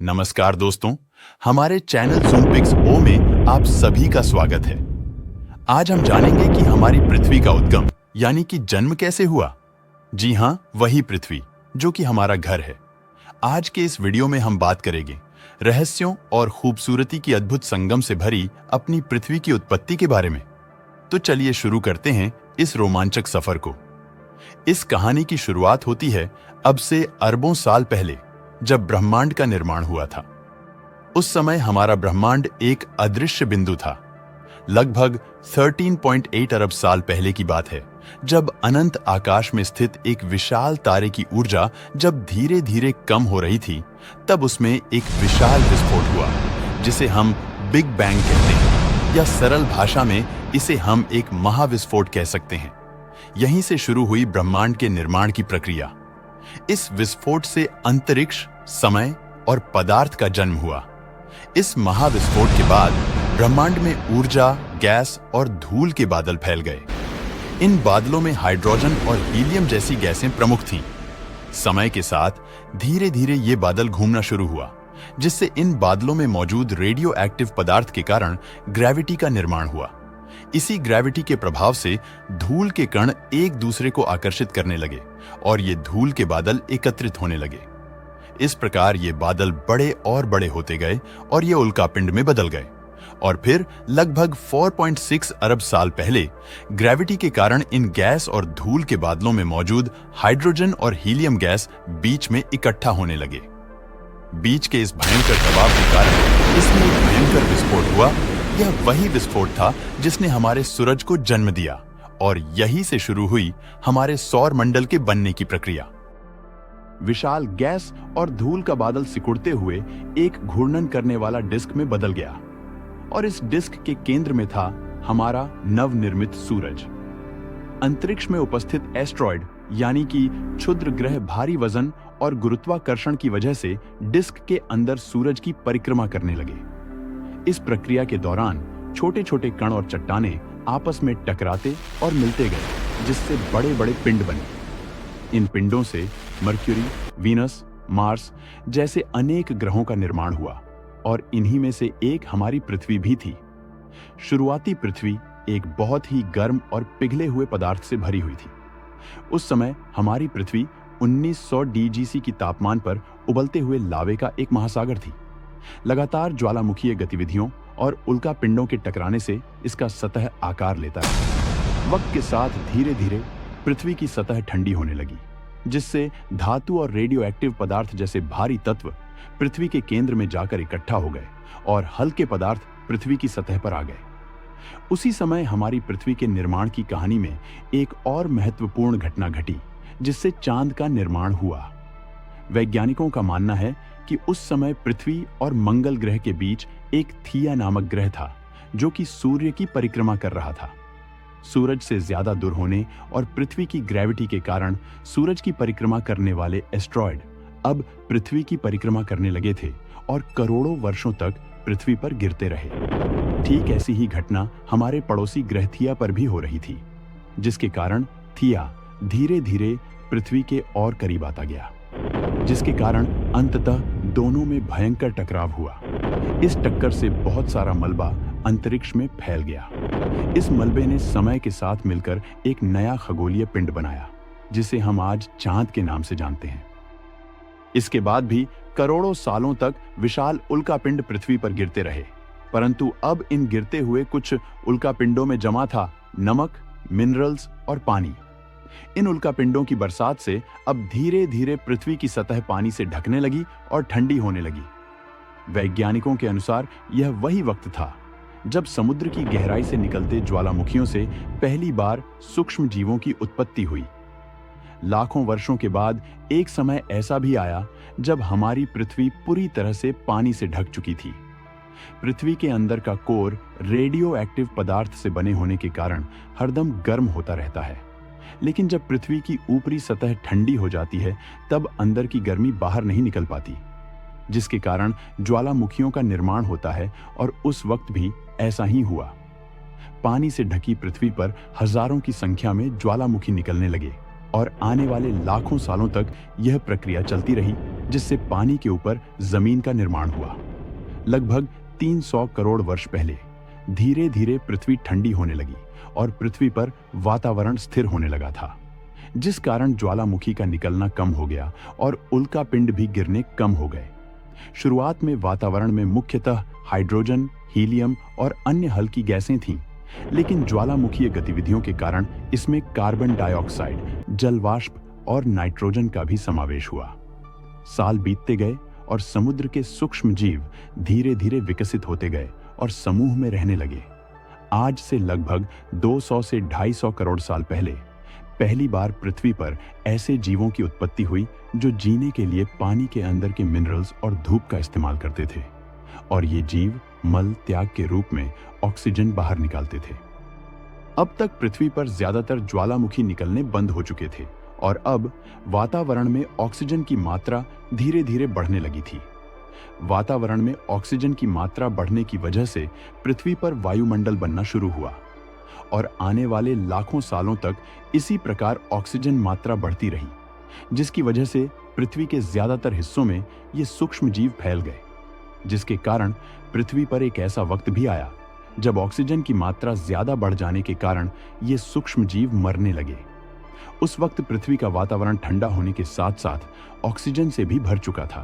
नमस्कार दोस्तों, हमारे चैनल ज़ूमपिक्स ओ में आप सभी का स्वागत है। आज हम जानेंगे कि हमारी पृथ्वी का उद्गम यानी कि जन्म कैसे हुआ। जी हाँ, वही पृथ्वी जो कि हमारा घर है। आज के इस वीडियो में हम बात करेंगे रहस्यों और खूबसूरती की अद्भुत संगम से भरी अपनी पृथ्वी की उत्पत्ति के बारे में। तो चलिए शुरू करते हैं इस रोमांचक सफर को। इस कहानी की शुरुआत होती है अब से अरबों साल पहले, जब ब्रह्मांड का निर्माण हुआ था। उस समय हमारा ब्रह्मांड एक अदृश्य बिंदु था। लगभग 13.8 अरब साल पहले की बात है, जब अनंत आकाश में स्थित एक विशाल तारे की ऊर्जा जब धीरे धीरे कम हो रही थी, तब उसमें एक विशाल विस्फोट हुआ, जिसे हम बिग बैंग कहते हैं, या सरल भाषा में इसे हम एक महाविस्फोट कह सकते हैं। यहीं से शुरू हुई ब्रह्मांड के निर्माण की प्रक्रिया। इस विस्फोट से अंतरिक्ष, समय और पदार्थ का जन्म हुआ। इस महाविस्फोट के बाद ब्रह्मांड में ऊर्जा, गैस और धूल के बादल फैल गए। इन बादलों में हाइड्रोजन और हीलियम जैसी गैसें प्रमुख थीं। समय के साथ धीरे धीरे ये बादल घूमना शुरू हुआ, जिससे इन बादलों में मौजूद रेडियो एक्टिव पदार्थ के कारण ग्रेविटी का निर्माण हुआ। इसी ग्रेविटी के प्रभाव से धूल के कण एक दूसरे को आकर्षित करने लगे और ये धूल के बादल एकत्रित होने लगे। इस प्रकार ये बादल बड़े और बड़े होते गए और ये उल्कापिंड में बदल गए। और फिर लगभग 4.6 अरब साल पहले ग्रेविटी के कारण इन गैस और धूल के बादलों में मौजूद हाइड्रोजन और हीलियम गैस बीच में इकट्ठा होने लगे। बीच के इस भयंकर दबाव के कारण इसमें एक भयंकर विस्फोट हुआ। यह वही विस्फोट था जिसने हमारे सूरज को जन्म दिया, और यहीं से शुरू हुई हमारे सौर मंडल के बनने की प्रक्रिया। विशाल गैस और धूल का बादल सिकुड़ते हुए एक घूर्णन करने वाला डिस्क में बदल गया, और इस डिस्क के केंद्र में था हमारा नवनिर्मित सूरज। अंतरिक्ष में उपस्थित एस्ट्रॉयड यानी कि क्षुद्र ग्रह भारी वजन और गुरुत्वाकर्षण की वजह से डिस्क के अंदर सूरज की परिक्रमा करने लगे। इस प्रक्रिया के दौरान छोटे छोटे कण और चट्टानें आपस में टकराते और मिलते गए, जिससे बड़े बड़े पिंड बने। इन पिंडों से मर्क्यूरी, वीनस, मार्स जैसे अनेक ग्रहों का निर्माण हुआ, और इन्हीं में से एक हमारी पृथ्वी भी थी। शुरुआती पृथ्वी एक बहुत ही गर्म और पिघले हुए पदार्थ से भरी हुई थी। उस समय हमारी पृथ्वी 1900 डीजीसी की तापमान पर उबलते हुए लावे का एक महासागर थी। लगातार ज्वालामुखीय गतिविधियों और उल्का पिंडों के टकराने से इसका सतह आकार लेता है। वक्त के साथ धीरे धीरे पृथ्वी की सतह ठंडी होने लगी, जिससे धातु और रेडियो एक्टिव पदार्थ जैसे भारी तत्व पृथ्वी के केंद्र में जाकर इकट्ठा हो गए और हल्के पदार्थ पृथ्वी की सतह पर आ गए। उसी समय हमारी पृथ्वी के निर्माण की कहानी में एक और महत्वपूर्ण घटना घटी, जिससे चांद का निर्माण हुआ। वैज्ञानिकों का मानना है कि उस समय पृथ्वी और मंगल ग्रह के बीच एक थिया नामक ग्रह था, जो कि सूर्य की परिक्रमा कर रहा था। सूरज से ज्यादा दूर होने और पृथ्वी की ग्रेविटी के कारण सूरज की परिक्रमा करने वाले एस्ट्रॉयड अब पृथ्वी की परिक्रमा करने लगे थे और करोड़ों वर्षों तक पृथ्वी पर गिरते रहे। ठीक ऐसी ही घटना हमारे पड़ोसी ग्रह थिया पर भी हो रही थी, जिसके कारण थिया धीरे धीरे पृथ्वी के और करीब आता गया, जिसके कारण अंततः दोनों में भयंकर टकराव हुआ। इस टक्कर से बहुत सारा मलबा अंतरिक्ष में फैल गया। इस मलबे ने समय के साथ मिलकर एक नया खगोलीय पिंड बनाया, जिसे हम आज चांद के नाम से जानते हैं। इसके बाद भी करोड़ों सालों तक विशाल उल्कापिंड पृथ्वी पर गिरते रहे, परंतु अब इन गिरते हुए कुछ उल्कापिंडों में जमा था नमक, मिनरल्स और पानी। इन उल्कापिंडों की बरसात से अब धीरे धीरे पृथ्वी की सतह पानी से ढकने लगी और ठंडी होने लगी। वैज्ञानिकों के अनुसार यह वही वक्त था जब समुद्र की गहराई से निकलते ज्वालामुखियों से पहली बार सूक्ष्म जीवों की उत्पत्ति हुई। लाखों वर्षों के बाद एक समय ऐसा भी आया जब हमारी पृथ्वी पूरी तरह से पानी से ढक चुकी थी। पृथ्वी के अंदर का कोर रेडियो एक्टिव पदार्थ से बने होने के कारण हरदम गर्म होता रहता है, लेकिन जब पृथ्वी की ऊपरी सतह ठंडी हो जाती है, तब अंदर की गर्मी बाहर नहीं निकल पाती, जिसके कारण ज्वालामुखियों का निर्माण होता है। और उस वक्त भी ऐसा ही हुआ। पानी से ढकी पृथ्वी पर हजारों की संख्या में ज्वालामुखी निकलने लगे और आने वाले लाखों सालों तक यह प्रक्रिया चलती रही, जिससे पानी के ऊपर जमीन का निर्माण हुआ। लगभग 300 करोड़ वर्ष पहले धीरे धीरे पृथ्वी ठंडी होने लगी और पृथ्वी पर वातावरण स्थिर होने लगा था, जिस कारण ज्वालामुखी का निकलना कम हो गया और उल्का पिंड भी गिरने कम हो गए। शुरुआत में वातावरण में मुख्यतः हाइड्रोजन, हीलियम और अन्य हल्की गैसें थीं, लेकिन ज्वालामुखीय गतिविधियों के कारण इसमें कार्बन डाइऑक्साइड, जलवाष्प और नाइट्रोजन का भी समावेश हुआ। साल बीतते गए और समुद्र के सूक्ष्म जीव धीरे धीरे विकसित होते गए और समूह में रहने लगे। आज से लगभग 200 से 250 करोड़ साल पहले पहली बार पृथ्वी पर ऐसे जीवों की उत्पत्ति हुई जो जीने के लिए पानी के अंदर के मिनरल्स और धूप का इस्तेमाल करते थे, और ये जीव मल त्याग के रूप में ऑक्सीजन बाहर निकालते थे। अब तक पृथ्वी पर ज्यादातर ज्वालामुखी निकलने बंद हो चुके थे और अब वातावरण में ऑक्सीजन की मात्रा धीरे धीरे बढ़ने लगी थी। वातावरण में ऑक्सीजन की मात्रा बढ़ने की वजह से पृथ्वी पर वायुमंडल बनना शुरू हुआ और आने वाले लाखों सालों तक इसी प्रकार ऑक्सीजन मात्रा बढ़ती रही, जिसकी वजह से पृथ्वी के ज्यादातर हिस्सों में ये सूक्ष्म जीव फैल गए, जिसके कारण पृथ्वी पर एक ऐसा वक्त भी आया जब ऑक्सीजन की मात्रा ज्यादा बढ़ जाने के कारण ये सूक्ष्म जीव मरने लगे। उस वक्त पृथ्वी का वातावरण ठंडा होने के साथ साथ ऑक्सीजन से भी भर चुका था।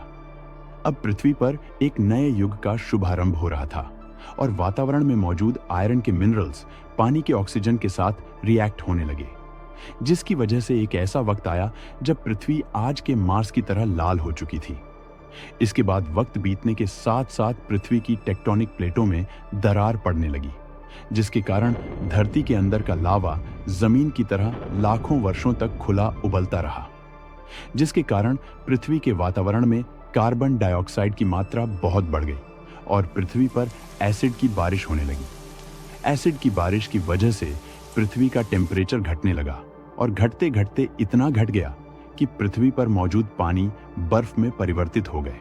अब पृथ्वी पर एक नए युग का शुभारंभ हो रहा था और वातावरण में मौजूद आयरन के मिनरल्स पानी के ऑक्सीजन के साथ रिएक्ट होने लगे, जिसकी वजह से एक ऐसा वक्त आया जब पृथ्वी आज के मार्स की तरह लाल हो चुकी थी। इसके बाद वक्त बीतने के साथ साथ पृथ्वी की टेक्टोनिक प्लेटों में दरार पड़ने लगी, जिसके कारण धरती के अंदर का लावा जमीन की तरह लाखों वर्षों तक खुला उबलता रहा, जिसके कारण पृथ्वी के वातावरण में कार्बन डाइऑक्साइड की मात्रा बहुत बढ़ गई और पृथ्वी पर एसिड की बारिश होने लगी। एसिड की बारिश की वजह से पृथ्वी का टेम्परेचर घटने लगा और घटते घटते इतना घट गया कि पृथ्वी पर मौजूद पानी बर्फ में परिवर्तित हो गए।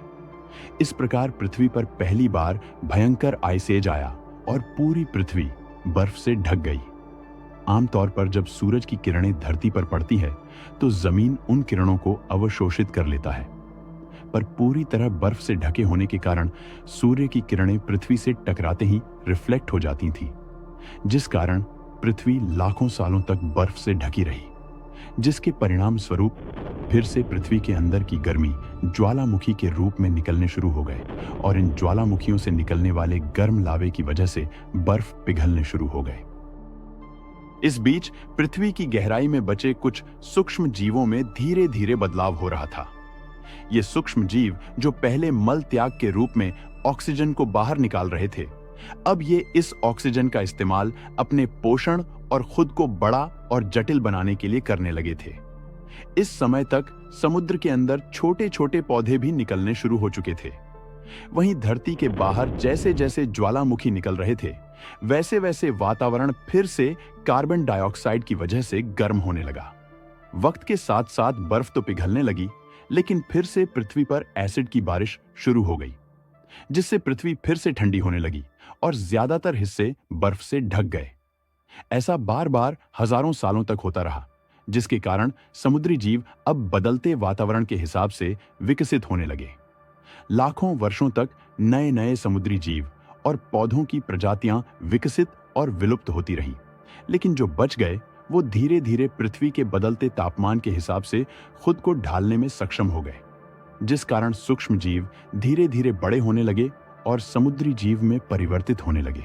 इस प्रकार पृथ्वी पर पहली बार भयंकर आइस एज आया और पूरी पृथ्वी बर्फ से ढक गई। आमतौर पर जब सूरज की किरणें धरती पर पड़ती है तो जमीन उन किरणों को अवशोषित कर लेता है, पर पूरी तरह बर्फ से ढके होने के कारण सूर्य की किरणें पृथ्वी से टकराते ही रिफ्लेक्ट हो जाती थीं, जिस कारण पृथ्वी लाखों सालों तक बर्फ से ढकी रही, जिसके परिणाम स्वरूप फिर से पृथ्वी के अंदर की गर्मी ज्वालामुखी के रूप में निकलने शुरू हो गए और इन ज्वालामुखियों से निकलने वाले गर्म लावे की वजह से बर्फ पिघलने शुरू हो गए। इस बीच पृथ्वी की गहराई में बचे कुछ सूक्ष्म जीवों में धीरे धीरे बदलाव हो रहा था। ये सूक्ष्म जीव जो पहले मल त्याग के रूप में ऑक्सीजन को बाहर निकाल रहे थे, अब ये इस ऑक्सीजन का इस्तेमाल अपने पोषण और खुद को बड़ा और जटिल बनाने के लिए करने लगे थे। इस समय तक समुद्र के अंदर छोटे छोटे पौधे भी निकलने शुरू हो चुके थे। वहीं धरती के बाहर जैसे जैसे ज्वालामुखी निकल रहे थे, वैसे वैसे वातावरण फिर से कार्बन डाइऑक्साइड की वजह से गर्म होने लगा। वक्त के साथ साथ बर्फ तो पिघलने लगी, लेकिन फिर से पृथ्वी पर एसिड की बारिश शुरू हो गई, जिससे पृथ्वी फिर से ठंडी होने लगी और ज्यादातर हिस्से बर्फ से ढक गए। ऐसा बार बार हजारों सालों तक होता रहा, जिसके कारण समुद्री जीव अब बदलते वातावरण के हिसाब से विकसित होने लगे। लाखों वर्षों तक नए नए समुद्री जीव और पौधों की प्रजातियां विकसित और विलुप्त होती रहीं, लेकिन जो बच गए वो धीरे धीरे पृथ्वी के बदलते तापमान के हिसाब से खुद को ढालने में सक्षम हो गए, जिस कारण सूक्ष्म जीव धीरे धीरे बड़े होने लगे और समुद्री जीव में परिवर्तित होने लगे।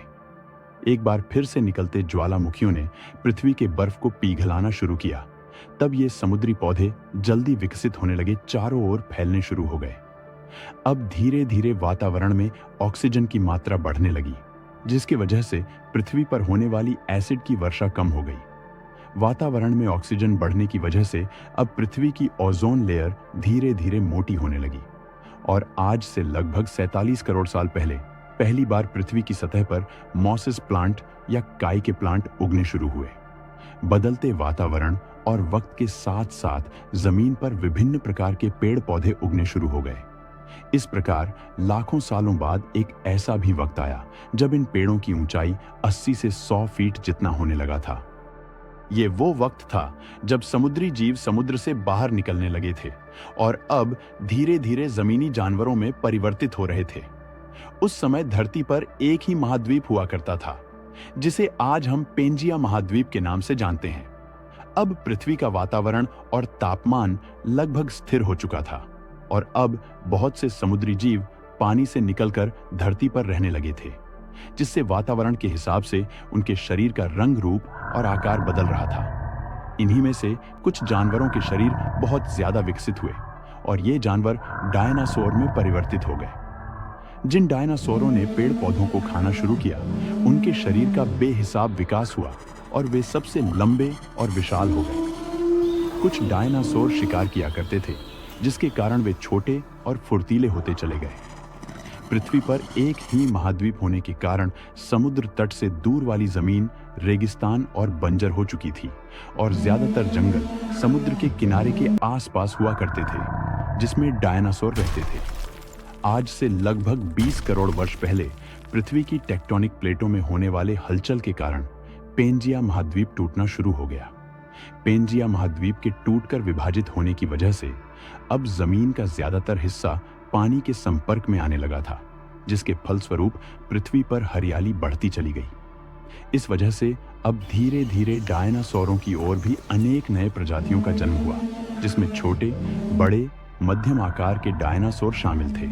एक बार फिर से निकलते ज्वालामुखियों ने पृथ्वी के बर्फ को पिघलाना शुरू किया। तब ये समुद्री पौधे जल्दी विकसित होने लगे, चारों ओर फैलने शुरू हो गए। अब धीरे धीरे वातावरण में ऑक्सीजन की मात्रा बढ़ने लगी, जिसकी वजह से पृथ्वी पर होने वाली एसिड की वर्षा कम हो गई। वातावरण में ऑक्सीजन बढ़ने की वजह से अब पृथ्वी की ओजोन लेयर धीरे धीरे मोटी होने लगी और आज से लगभग 47 करोड़ साल पहले पहली बार पृथ्वी की सतह पर मॉसेस प्लांट या काई के प्लांट उगने शुरू हुए। बदलते वातावरण और वक्त के साथ साथ जमीन पर विभिन्न प्रकार के पेड़ पौधे उगने शुरू हो गए। इस प्रकार लाखों सालों बाद एक ऐसा भी वक्त आया जब इन पेड़ों की ऊंचाई 80 से 100 फीट जितना होने लगा था। ये वो वक्त था जब समुद्री जीव समुद्र से बाहर निकलने लगे थे और अब धीरे धीरे जमीनी जानवरों में परिवर्तित हो रहे थे। उस समय धरती पर एक ही महाद्वीप हुआ करता था, जिसे आज हम पेंजिया महाद्वीप के नाम से जानते हैं। अब पृथ्वी का वातावरण और तापमान लगभग स्थिर हो चुका था और अब बहुत से समुद्री जीव पानी से निकलकर धरती पर रहने लगे थे, जिससे वातावरण के हिसाब से उनके शरीर का रंग, रूप और आकार बदल रहा था। इन्हीं में से कुछ जानवरों के शरीर बहुत ज्यादा विकसित हुए और ये जानवर डायनासोर में परिवर्तित हो गए। जिन डायनासोरों ने पेड़ पौधों को खाना शुरू किया, उनके शरीर का बेहिसाब विकास हुआ और वे सबसे लंबे और विशाल हो गए। कुछ डायनासोर शिकार किया करते थे, जिसके कारण वे छोटे और फुर्तीले होते चले गए। पृथ्वी पर एक ही महाद्वीप होने के कारण समुद्र तट से दूर वाली जमीन रेगिस्तान और बंजर हो चुकी थी और ज्यादातर जंगल समुद्र के किनारे के आसपास हुआ करते थे, जिसमें डायनासोर रहते थे। आज से लगभग 20 करोड़ वर्ष पहले पृथ्वी की टेक्टोनिक प्लेटों में होने वाले हलचल के कारण पेंजिया महाद्वीप टूटना शुरू हो गया। पेंजिया महाद्वीप के टूटकर विभाजित होने की वजह से अब जमीन का ज्यादातर हिस्सा पानी के संपर्क में आने लगा था, जिसके फलस्वरूप पृथ्वी पर हरियाली बढ़ती चली गई। इस वजह से अब धीरे धीरे डायनासोरों की ओर भी अनेक नए प्रजातियों का जन्म हुआ, जिसमें छोटे, बड़े, मध्यम आकार के डायनासोर शामिल थे।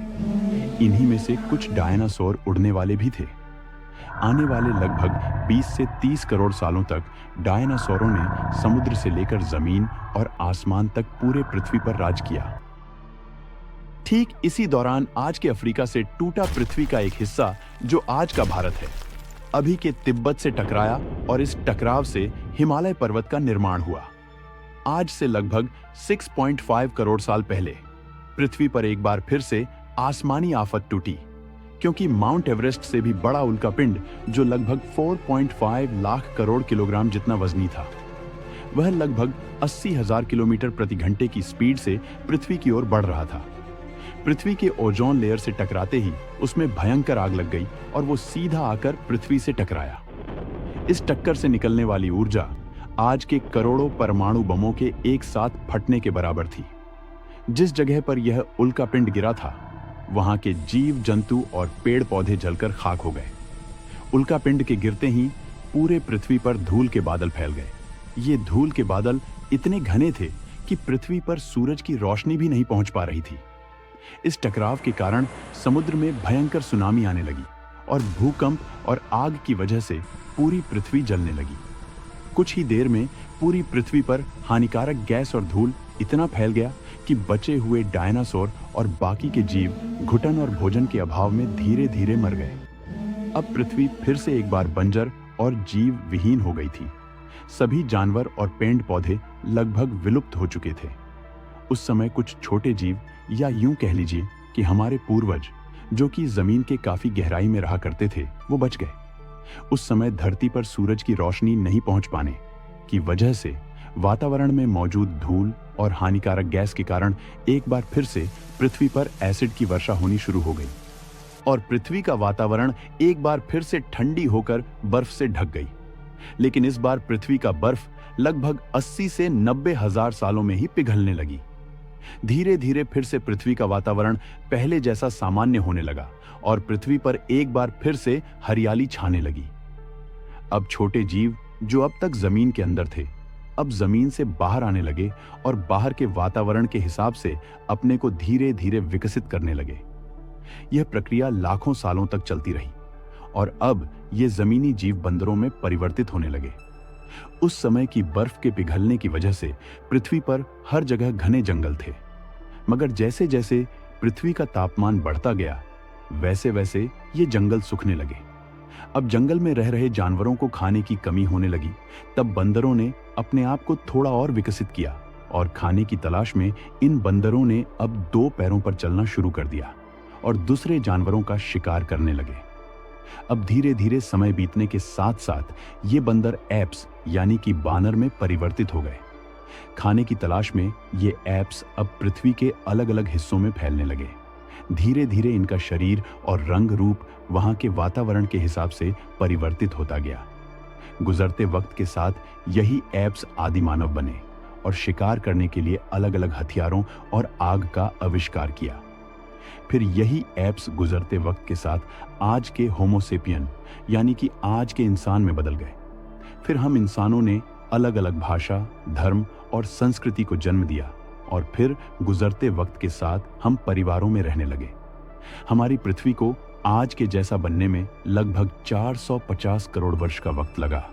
इन्हीं में से कुछ डायनासोर उड़ने वाले भी थे। आने वाले लगभग 20 से 30 करोड़ सालों तक डायनासोरों ने समुद्र से लेकर जमीन और आसमान तक पूरे पृथ्वी पर राज किया। ठीक इसी दौरान आज के अफ्रीका से टूटा पृथ्वी का एक हिस्सा, जो आज का भारत है, अभी के तिब्बत से टकराया और इस टकराव से हिमालय पर्वत का निर्माण हुआ। आज से लगभग 6.5 करोड़ साल पहले पृथ्वी पर एक बार फिर से आसमानी आफत टूटी, क्योंकि माउंट एवरेस्ट से भी बड़ा उल्कापिंड, जो लगभग 4.5 लाख करोड़ किलोग्राम जितना वजनी था, वह लगभग 80,000 किलोमीटर प्रति घंटे की स्पीड से पृथ्वी की ओर बढ़ रहा था। पृथ्वी के ओजोन लेयर से टकराते ही उसमें भयंकर आग लग गई और वो सीधा आकर पृथ्वी से टकराया। इस टक्कर से निकलने वाली ऊर्जा आज के करोड़ों परमाणु बमों के एक साथ फटने के बराबर थी। जिस जगह पर यह उल्कापिंड गिरा था, वहां के जीव जंतु और पेड़ पौधे जलकर खाक हो गए। उल्कापिंड के गिरते ही पूरे पृथ्वी पर धूल के बादल फैल गए। ये धूल के बादल इतने घने थे कि पृथ्वी पर सूरज की रोशनी भी नहीं पहुंच पा रही थी। इस टकराव के कारण समुद्र में भयंकर सुनामी आने लगी और भूकंप और आग की वजह से पूरी पृथ्वी जलने लगी। कुछ ही देर में पूरी पृथ्वी पर हानिकारक गैस और धूल इतना फैल गया कि बचे हुए डायनासोर और बाकी के जीव घुटन और भोजन के अभाव में धीरे धीरे मर गए। अब पृथ्वी फिर से एक बार बंजर और जीव विहीन हो गई थी। सभी जानवर और पेड़ पौधे लगभग विलुप्त हो चुके थे। उस समय कुछ छोटे जीव, या यूं कह लीजिए कि हमारे पूर्वज, जो कि जमीन के काफी गहराई में रहा करते थे, वो बच गए। उस समय धरती पर सूरज की रोशनी नहीं पहुंच पाने की वजह से वातावरण में मौजूद धूल और हानिकारक गैस के कारण एक बार फिर से पृथ्वी पर एसिड की वर्षा होनी शुरू हो गई और पृथ्वी का वातावरण एक बार फिर से ठंडी होकर बर्फ से ढक गई। लेकिन इस बार पृथ्वी का बर्फ लगभग 80 से 90 हजार सालों में ही पिघलने लगी। धीरे धीरे फिर से पृथ्वी का वातावरण पहले जैसा सामान्य होने लगा और पृथ्वी पर एक बार फिर से हरियाली छाने लगी। अब छोटे जीव, जो अब तक जमीन के अंदर थे, अब जमीन से बाहर आने लगे और बाहर के वातावरण के हिसाब से अपने को धीरे धीरे विकसित करने लगे। यह प्रक्रिया लाखों सालों तक चलती रही और अब ये जमीनी जीव बंदरों में परिवर्तित होने लगे। उस समय की बर्फ के पिघलने की वजह से पृथ्वी पर हर जगह घने जंगल थे, मगर जैसे जैसे पृथ्वी का तापमान बढ़ता गया, वैसे वैसे ये जंगल सूखने लगे। अब जंगल में रह रहे जानवरों को खाने की कमी होने लगी। तब बंदरों ने अपने आप को थोड़ा और विकसित किया और खाने की तलाश में इन बंदरों ने अब 2 पैरों पर चलना शुरू कर दिया और दूसरे जानवरों का शिकार करने लगे। अब धीरे धीरे समय बीतने के साथ साथ ये बंदर एप्स यानी कि बानर में परिवर्तित हो गए। खाने की तलाश में ये एप्स अब पृथ्वी के अलग अलग हिस्सों में फैलने लगे। धीरे धीरे इनका शरीर और रंग रूप वहां के वातावरण के हिसाब से परिवर्तित होता गया। गुजरते वक्त के साथ यही एप्स आदि मानव बने और शिकार करने के लिए अलग अलग हथियारों और आग का आविष्कार किया। फिर यही एप्स गुजरते वक्त के साथ आज के होमोसेपियन यानी कि आज के इंसान में बदल गए। फिर हम इंसानों ने अलग अलग भाषा, धर्म और संस्कृति को जन्म दिया और फिर गुजरते वक्त के साथ हम परिवारों में रहने लगे। हमारी पृथ्वी को आज के जैसा बनने में लगभग 450 करोड़ वर्ष का वक्त लगा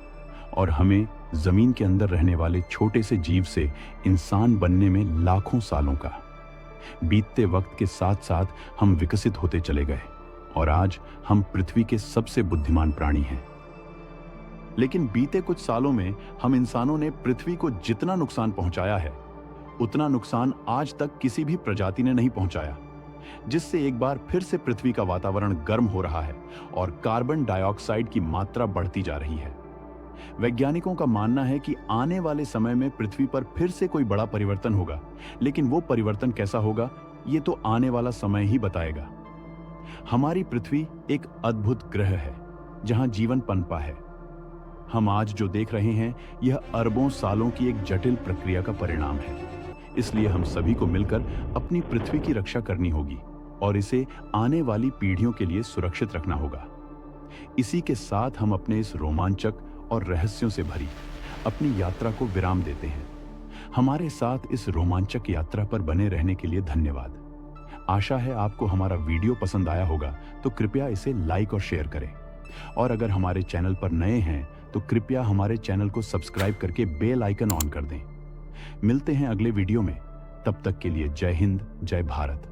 और हमें जमीन के अंदर रहने वाले छोटे से जीव से इंसान बनने में लाखों सालों का। बीतते वक्त के साथ साथ हम विकसित होते चले गए और आज हम पृथ्वी के सबसे बुद्धिमान प्राणी हैं। लेकिन बीते कुछ सालों में हम इंसानों ने पृथ्वी को जितना नुकसान पहुंचाया है उतना नुकसान आज तक किसी भी प्रजाति ने नहीं पहुंचाया, जिससे एक बार फिर से पृथ्वी का वातावरण गर्म हो रहा है और कार्बन डाइऑक्साइड की मात्रा बढ़ती जा रही है। वैज्ञानिकों का मानना है कि आने वाले समय में पृथ्वी पर फिर से कोई बड़ा परिवर्तन होगा, लेकिन वो परिवर्तन कैसा होगा ये तो आने वाला समय ही बताएगा। हमारी पृथ्वी एक अद्भुत ग्रह है जहां जीवन पनपा है। हम आज जो देख रहे हैं यह अरबों सालों की एक जटिल प्रक्रिया का परिणाम है। इसलिए हम सभी को मिलकर अपनी पृथ्वी की रक्षा करनी होगी और इसे आने वाली पीढ़ियों के लिए सुरक्षित रखना होगा। इसी के साथ हम अपने इस रोमांचक और रहस्यों से भरी अपनी यात्रा को विराम देते हैं। हमारे साथ इस रोमांचक यात्रा पर बने रहने के लिए धन्यवाद। आशा है आपको हमारा वीडियो पसंद आया होगा, तो कृपया इसे लाइक और शेयर करें। और अगर हमारे चैनल पर नए हैं तो कृपया हमारे चैनल को सब्सक्राइब करके बेल आइकन ऑन कर दें। मिलते हैं अगले वीडियो में, तब तक के लिए जय हिंद, जय भारत।